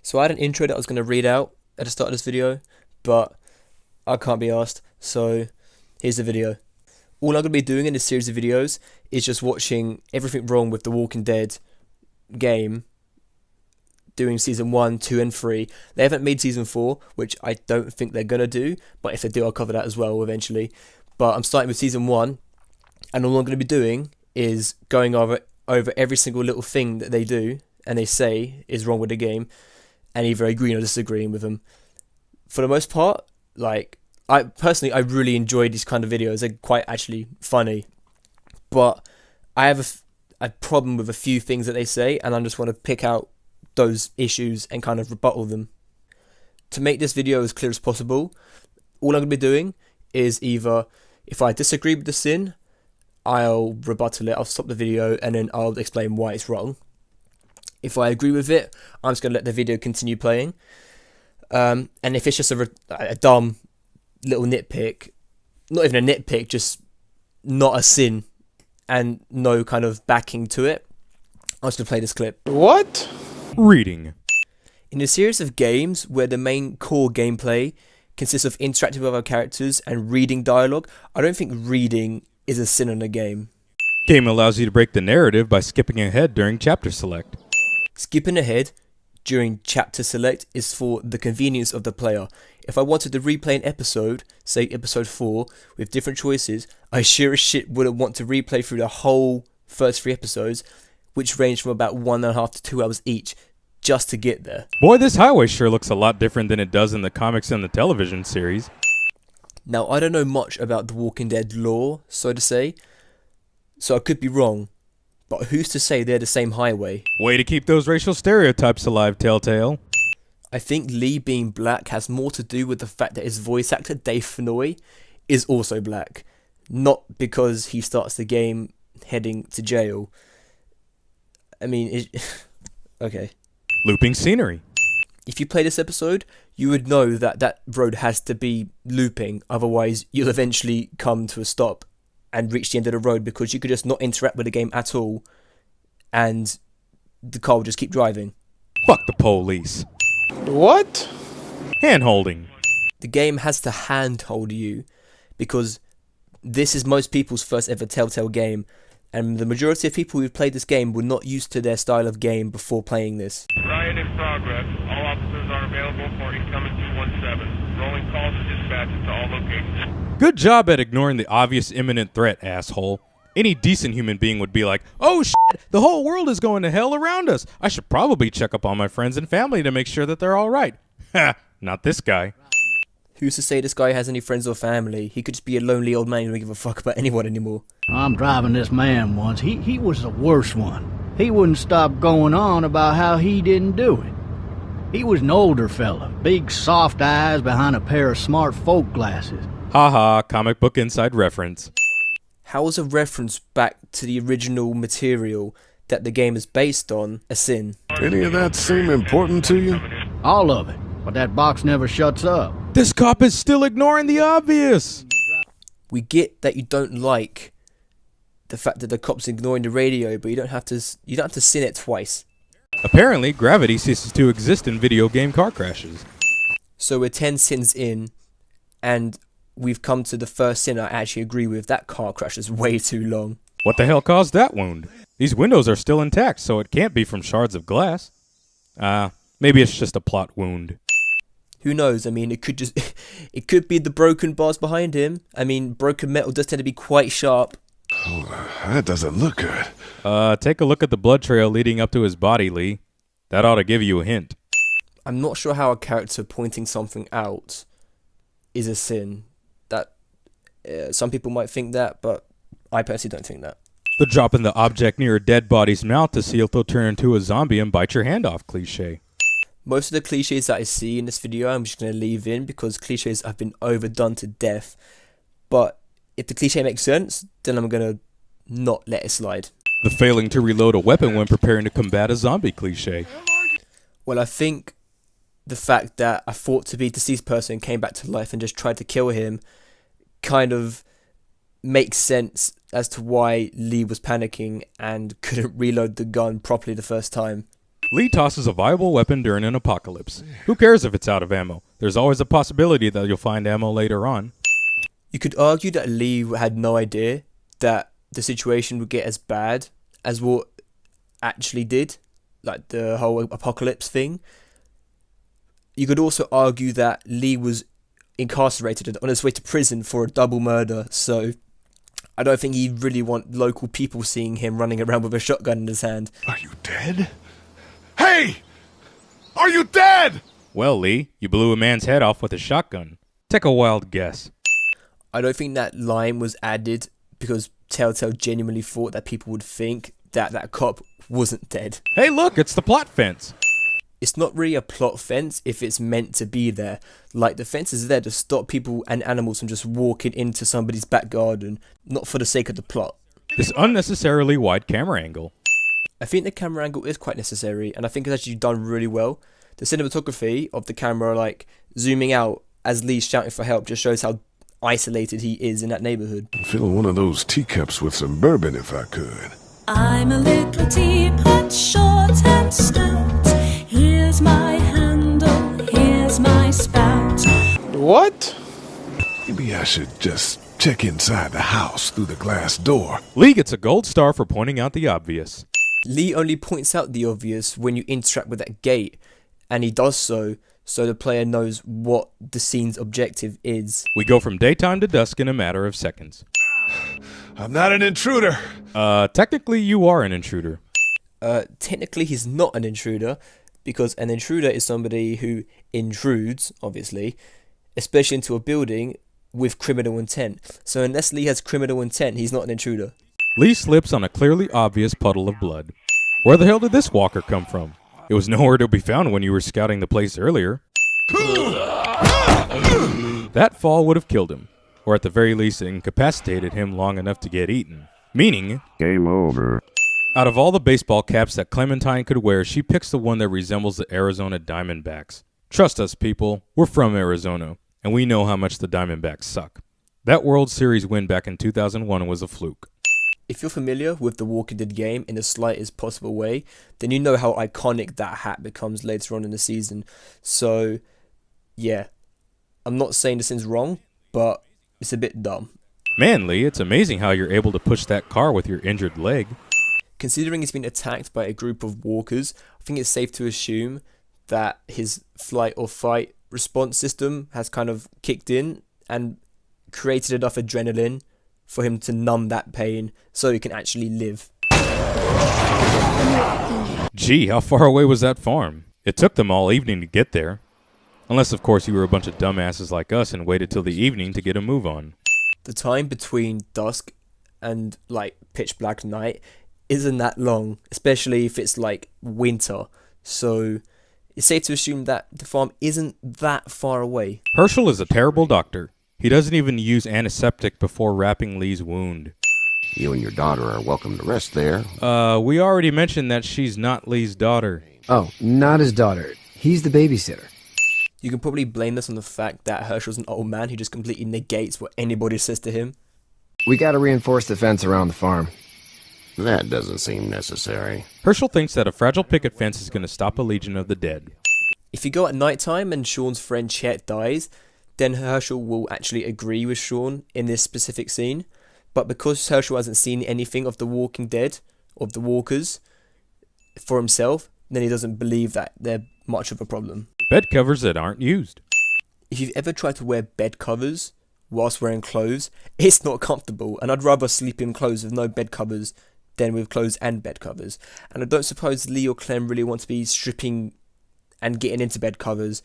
So I had an intro that I was going to read out at the start of this video, but I can't be asked, so here's the video. All I'm going to be doing in this series of videos is just watching everything wrong with the Walking Dead game, doing season 1, 2 and 3. They haven't made season 4, which I don't think they're going to do, but if they do I'll cover that as well eventually. But I'm starting with season 1, and all I'm going to be doing is going over every single little thing that they do and they say is wrong with the game, and either agreeing or disagreeing with them. For the most part, I really enjoy these kind of videos. They're quite actually funny, but I have a problem with a few things that they say, and I just want to pick out those issues and kind of rebuttal them. To make this video as clear as possible, all I'm going to be doing is either, if I disagree with the sin, I'll rebuttal it, I'll stop the video, and then I'll explain why it's wrong. If I agree with it, I'm just going to let the video continue playing. And if it's just a dumb little nitpick, not even a nitpick, just not a sin, and no kind of backing to it, I'm just going to play this clip. What? Reading. In a series of games where the main core gameplay consists of interacting with other characters and reading dialogue, I don't think reading is a sin in a game. Game allows you to break the narrative by skipping ahead during chapter select. Skipping ahead during chapter select is for the convenience of the player. If I wanted to replay an episode, say episode 4, with different choices, I sure as shit wouldn't want to replay through the whole first 3 episodes, which range from about 1.5 to 2 hours each, just to get there. Boy, this highway sure looks a lot different than it does in the comics and the television series. Now, I don't know much about the Walking Dead lore, so to say, so I could be wrong, but who's to say they're the same highway? Way to keep those racial stereotypes alive, Telltale. I think Lee being black has more to do with the fact that his voice actor, Dave Fennoy, is also black, not because he starts the game heading to jail. I mean, okay. Looping scenery. If you play this episode, you would know that that road has to be looping, otherwise you'll eventually come to a stop and reach the end of the road, because you could just not interact with the game at all and the car will just keep driving. Fuck the police. What? Hand-holding. The game has to handhold you because this is most people's first ever Telltale game, and the majority of people who've played this game were not used to their style of game before playing this. Riot in progress. All officers are available for incoming 217. Rolling calls to dispatch to all locations. Good job at ignoring the obvious imminent threat, asshole. Any decent human being would be like, oh shit, the whole world is going to hell around us. I should probably check up on my friends and family to make sure that they're alright. Ha, not this guy. Who's to say this guy has any friends or family? He could just be a lonely old man who doesn't give a fuck about anyone anymore. I'm driving this man once. He was the worst one. He wouldn't stop going on about how he didn't do it. He was an older fella, big soft eyes behind a pair of smart folk glasses. Haha, comic book inside reference. How is a reference back to the original material that the game is based on a sin? Any of that seem important to you? All of it. But that box never shuts up. This cop is still ignoring the obvious. We get that you don't like the fact that the cop's ignoring the radio, but you don't have to sin it twice. Apparently, gravity ceases to exist in video game car crashes. So we're 10 sins in, and we've come to the first sin I actually agree with. That car crash is way too long. What the hell caused that wound? These windows are still intact, so it can't be from shards of glass. Maybe it's just a plot wound. Who knows? I mean, it could be the broken bars behind him. I mean, broken metal does tend to be quite sharp. Oh, that doesn't look good. Take a look at the blood trail leading up to his body, Lee. That ought to give you a hint. I'm not sure how a character pointing something out is a sin. That some people might think that, but I personally don't think that. The dropping the object near a dead body's mouth to see if they'll turn into a zombie and bite your hand off cliche. Most of the cliches that I see in this video, I'm just going to leave in because cliches have been overdone to death. But if the cliche makes sense, then I'm going to not let it slide. The failing to reload a weapon when preparing to combat a zombie cliche. Well, I think the fact that a thought to be deceased person came back to life and just tried to kill him kind of makes sense as to why Lee was panicking and couldn't reload the gun properly the first time. Lee tosses a viable weapon during an apocalypse. Who cares if it's out of ammo? There's always a possibility that you'll find ammo later on. You could argue that Lee had no idea that the situation would get as bad as what actually did, like the whole apocalypse thing. You could also argue that Lee was incarcerated on his way to prison for a double murder, so I don't think he'd really want local people seeing him running around with a shotgun in his hand. Are you dead? Hey! Are you dead? Well, Lee, you blew a man's head off with a shotgun. Take a wild guess. I don't think that line was added because Telltale genuinely thought that people would think that that cop wasn't dead. Hey, look, it's the plot fence. It's not really a plot fence if it's meant to be there. Like, the fence is there to stop people and animals from just walking into somebody's back garden, not for the sake of the plot. This unnecessarily wide camera angle. I think the camera angle is quite necessary, and I think it's actually done really well. The cinematography of the camera, like, zooming out as Lee's shouting for help, just shows how isolated he is in that neighborhood. I'd fill one of those teacups with some bourbon if I could. I'm a little teapot, short and stout. Here's my handle, here's my spout. What? Maybe I should just check inside the house through the glass door. Lee gets a gold star for pointing out the obvious. Lee only points out the obvious when you interact with that gate, and he does so the player knows what the scene's objective is. We go from daytime to dusk in a matter of seconds. I'm not an intruder. Technically you are an intruder. Technically he's not an intruder, because an intruder is somebody who intrudes, obviously, especially into a building with criminal intent. So unless Lee has criminal intent, he's not an intruder. Lee slips on a clearly obvious puddle of blood. Where the hell did this walker come from? It was nowhere to be found when you were scouting the place earlier. That fall would have killed him, or at the very least incapacitated him long enough to get eaten. Meaning, Game over. out of all the baseball caps that Clementine could wear, she picks the one that resembles the Arizona Diamondbacks. Trust us, people, we're from Arizona, and we know how much the Diamondbacks suck. That World Series win back in 2001 was a fluke. If you're familiar with the Walking Dead game in the slightest possible way, then you know how iconic that hat becomes later on in the season. So, yeah, I'm not saying this is wrong, but it's a bit dumb. Man, Lee, it's amazing how you're able to push that car with your injured leg. Considering he's been attacked by a group of walkers, I think it's safe to assume that his flight or fight response system has kind of kicked in and created enough adrenaline for him to numb that pain so he can actually live. Gee, how far away was that farm? It took them all evening to get there. Unless, of course, you were a bunch of dumbasses like us and waited till the evening to get a move on. The time between dusk and, like, pitch black night isn't that long, especially if it's, like, winter. So it's safe to assume that the farm isn't that far away. Herschel is a terrible doctor. He doesn't even use antiseptic before wrapping Lee's wound. You and your daughter are welcome to rest there. We already mentioned that she's not Lee's daughter. Oh, not his daughter. He's the babysitter. You can probably blame this on the fact that Herschel's an old man who just completely negates what anybody says to him. We gotta reinforce the fence around the farm. That doesn't seem necessary. Herschel thinks that a fragile picket fence is going to stop a legion of the dead. If you go at nighttime and Sean's friend Chet dies, then Herschel will actually agree with Sean in this specific scene. But because Herschel hasn't seen anything of the Walking Dead, of the walkers, for himself, then he doesn't believe that they're much of a problem. Bed covers that aren't used. If you've ever tried to wear bed covers whilst wearing clothes, it's not comfortable, and I'd rather sleep in clothes with no bed covers than with clothes and bed covers. And I don't suppose Lee or Clem really want to be stripping and getting into bed covers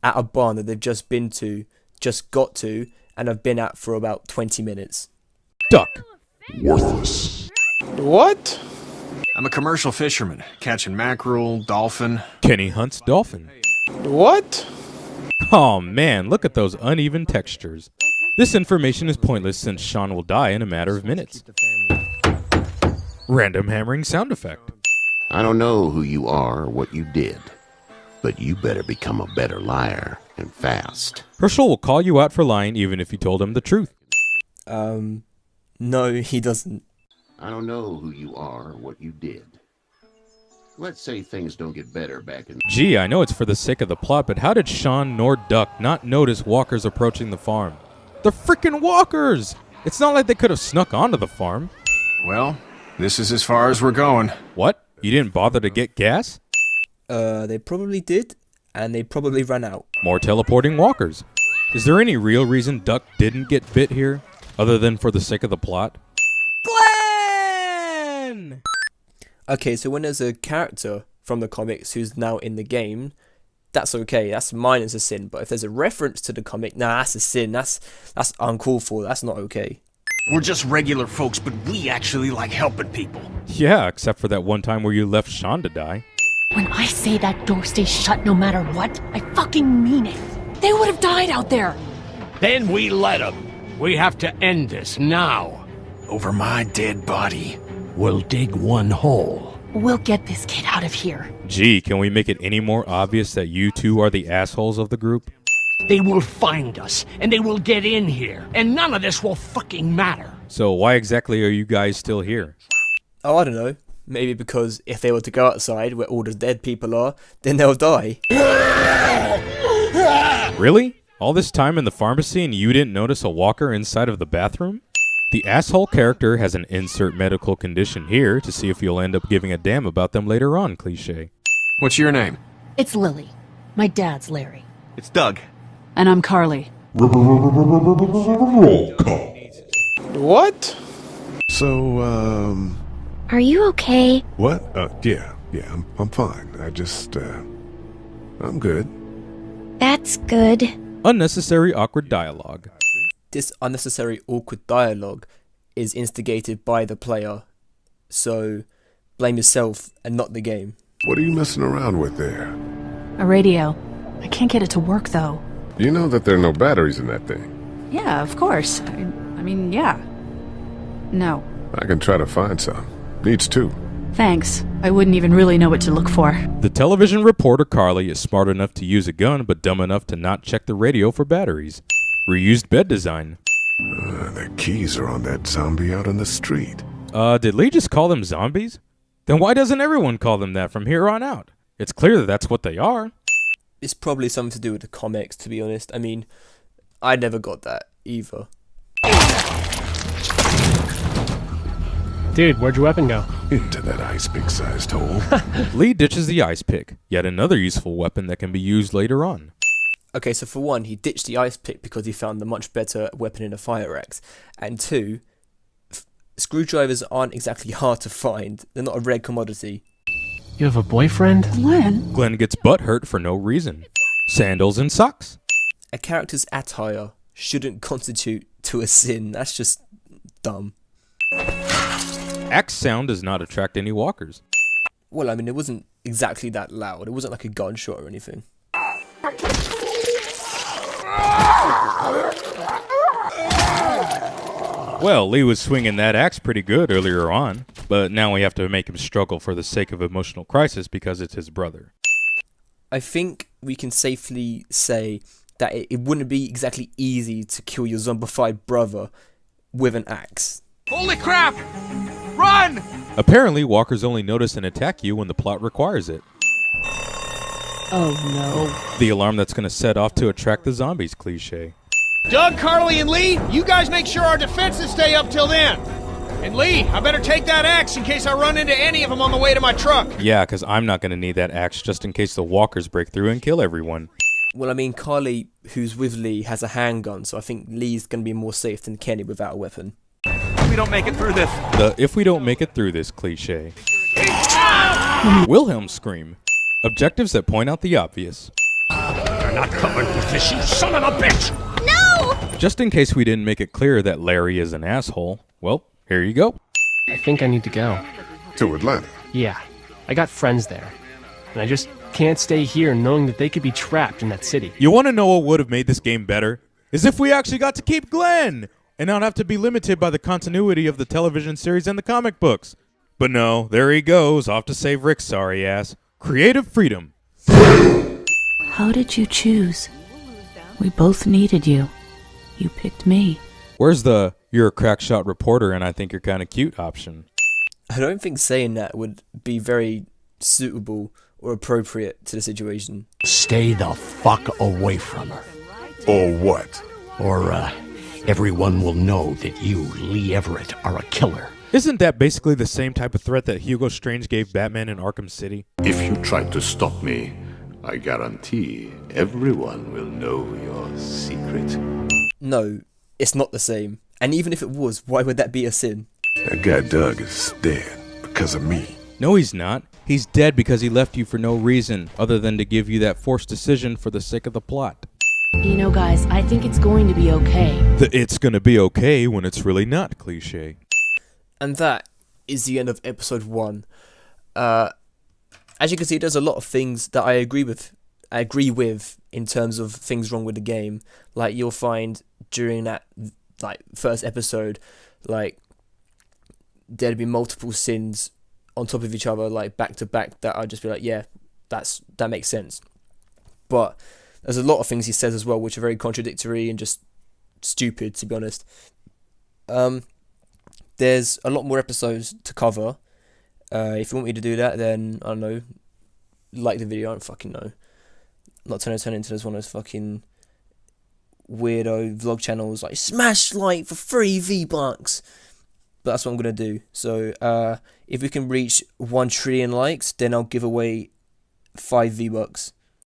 at a barn that they've just got to, and have been at for about 20 minutes. Duck. Worthless. What? I'm a commercial fisherman, catching mackerel, dolphin. Kenny hunts dolphin. What? Oh man, look at those uneven textures. This information is pointless since Sean will die in a matter of minutes. Random hammering sound effect. I don't know who you are or what you did, but you better become a better liar, and fast. Herschel will call you out for lying even if you told him the truth. No, he doesn't. I don't know who you are or what you did, Let's say things don't get better back in... Gee, I know it's for the sake of the plot, but how did Sean nor Duck not notice walkers approaching the farm? The frickin' walkers! It's not like they could have snuck onto the farm. Well, this is as far as we're going. What? You didn't bother to get gas? They probably did, and they probably ran out. More teleporting walkers. Is there any real reason Duck didn't get bit here, other than for the sake of the plot? Glenn! Okay, so when there's a character from the comics who's now in the game, that's okay. That's mine as a sin. But if there's a reference to the comic, nah, that's a sin. That's uncalled for. That's not okay. We're just regular folks, but we actually like helping people. Yeah, except for that one time where you left Sean to die. When I say that door stays shut no matter what, I fucking mean it. They would have died out there. Then we let them. We have to end this now. Over my dead body. We'll dig one hole. We'll get this kid out of here. Gee, can we make it any more obvious that you two are the assholes of the group? They will find us, and they will get in here, and none of this will fucking matter. So why exactly are you guys still here? Oh, I don't know. Maybe because if they were to go outside where all the dead people are, then they'll die. Really? All this time in the pharmacy and you didn't notice a walker inside of the bathroom? The asshole character has an insert medical condition here to see if you'll end up giving a damn about them later on, cliche. What's your name? It's Lily. My dad's Larry. It's Doug. And I'm Carly. Roll call. What? So, Are you okay? what? Yeah, I'm fine. I'm good. That's good. Unnecessary awkward dialogue. This unnecessary awkward dialogue is instigated by the player. So blame yourself and not the game. What are you messing around with there? A radio. I can't get it to work, though. You know that there are no batteries in that thing. Yeah, of course. I mean, yeah. No. I can try to find some. Needs two. Thanks. I wouldn't even really know what to look for. The television reporter Carly is smart enough to use a gun, but dumb enough to not check the radio for batteries. Reused bed design. The keys are on that zombie out on the street. Did Lee just call them zombies? Then why doesn't everyone call them that from here on out? It's clear that that's what they are. It's probably something to do with the comics, to be honest. I mean, I never got that either. Dude, where'd your weapon go? Into that ice pick-sized hole. Lee ditches the ice pick, yet another useful weapon that can be used later on. Okay, so for one, he ditched the ice pick because he found the much better weapon in a fire axe. And two, screwdrivers aren't exactly hard to find. They're not a rare commodity. You have a boyfriend? Glenn? Glenn gets butthurt for no reason. Sandals and socks. A character's attire shouldn't constitute to a sin. That's just dumb. Axe sound does not attract any walkers. Well, I mean, it wasn't exactly that loud. It wasn't like a gunshot or anything. Well, Lee was swinging that axe pretty good earlier on, but now we have to make him struggle for the sake of emotional crisis because it's his brother. I think we can safely say that it wouldn't be exactly easy to kill your zombified brother with an axe. Holy crap! Run! Apparently, walkers only notice and attack you when the plot requires it. Oh no. The alarm that's going to set off to attract the zombies, cliche. Doug, Carly, and Lee, you guys make sure our defenses stay up till then. And Lee, I better take that axe in case I run into any of them on the way to my truck. Yeah, because I'm not going to need that axe just in case the walkers break through and kill everyone. Well, I mean, Carly, who's with Lee, has a handgun, so I think Lee's going to be more safe than Kenny without a weapon. We don't make it through this. The if we don't make it through this cliche. Wilhelm scream. Objectives that point out the obvious. You're not coming with this, you son of a bitch! No! Just in case we didn't make it clear that Larry is an asshole, well, here you go. I think I need to go. To Atlanta. Yeah, I got friends there. And I just can't stay here knowing that they could be trapped in that city. You want to know what would have made this game better? Is if we actually got to keep Glenn! And not have to be limited by the continuity of the television series and the comic books. But no, there he goes, off to save Rick's sorry ass. Creative freedom. How did you choose? We both needed you. You picked me. Where's the you're a crackshot reporter and I think you're kind of cute option? I don't think saying that would be very suitable or appropriate to the situation. Stay the fuck away from her. Or what? Or, everyone will know that you, Lee Everett, are a killer. Isn't that basically the same type of threat that Hugo Strange gave Batman in Arkham City? If you try to stop me, I guarantee everyone will know your secret. No, it's not the same. And even if it was, why would that be a sin? That guy Doug is dead because of me. No, he's not. He's dead because he left you for no reason other than to give you that forced decision for the sake of the plot. You know, guys, I think it's going to be okay. The "it's gonna be okay" when it's really not cliche. And that is the end of episode 1. As you can see, there's a lot of things that I agree with in terms of things wrong with the game. Like, you'll find during that first episode, there'd be multiple sins on top of each other, back to back, that I'd just be like, yeah, that makes sense. But there's a lot of things he says as well which are very contradictory and just stupid, to be honest. There's a lot more episodes to cover. If you want me to do that, then I don't know, like the video. I don't fucking know. I'm not trying to turn into one of those fucking weirdo vlog channels like smash like for free V-Bucks. But that's what I'm gonna do. So if we can reach 1 trillion likes, then I'll give away 5 V-Bucks.